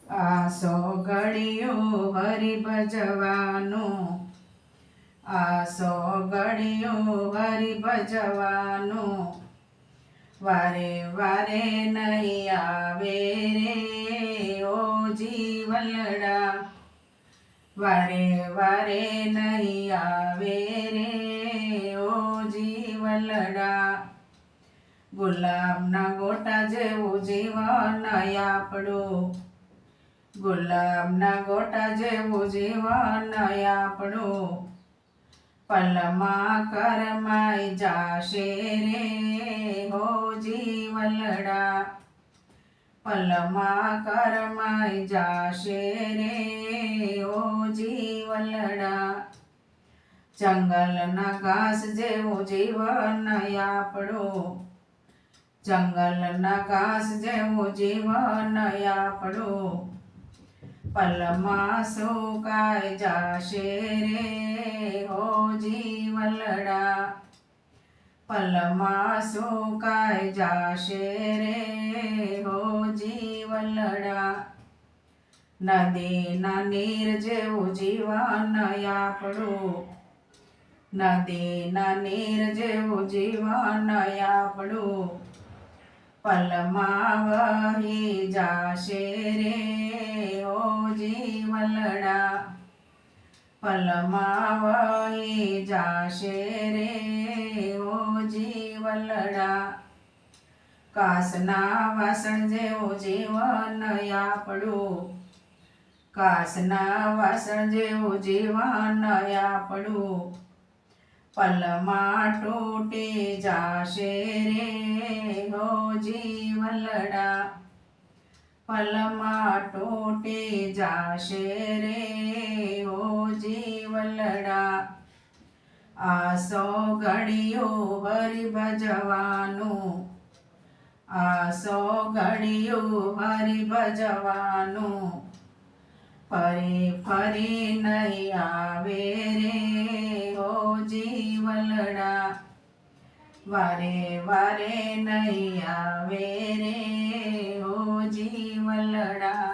આસો ઘડિયો હરી ભજવાનું, આસો ઘડિયો હરી ભજવાનું, વારે વારે નહીં આવે રે ઓ જીવલડા, વારે વારે નહીં આવે રે ઓ જીવલડા. ગુલાબના ગોટા જેવું જીવન આપણું, ગુલાબના ગોટા જેવું જીવન આપણું, પલમાં કરમાઈ જાશે રે હો જીવલડા, પલમાં કરમાઈ જાશે રે હો જીવલડા. જંગલના ઘાસ જેવું જીવન આપણું, જંગલના ઘાસ જેવું જીવન આપણું, પલમાં સુકાઈ જાશે રે હો જીવલડા, પલમાં સુકાઈ જાશે રે હો જીવલડા. નદીના નીર જેવું જીવન આપણું, નદીના નીર જેવું જીવન આપણું, પલમાં વહી જાશે રે ઓ જીવલડા, પલમાં વહી જાશે રે ઓ જીવલડા. કાસના વાસણ જેવું જીવન આપણું, કાસના વાસણ જેવું જીવન આપણું, પલમાં તૂટી જાશે રે હો જીવલડા, પલમાં તૂટી જાશે રે હો જીવલડા. આસો ઘડિયો હરી ભજવાનું, આસો ઘડિયો હરી ભજવાનું, ફરી ફરી નહીં આવે રે હો જીવલડા, વારે વારે નહીં આવે રે હો જીવલડા.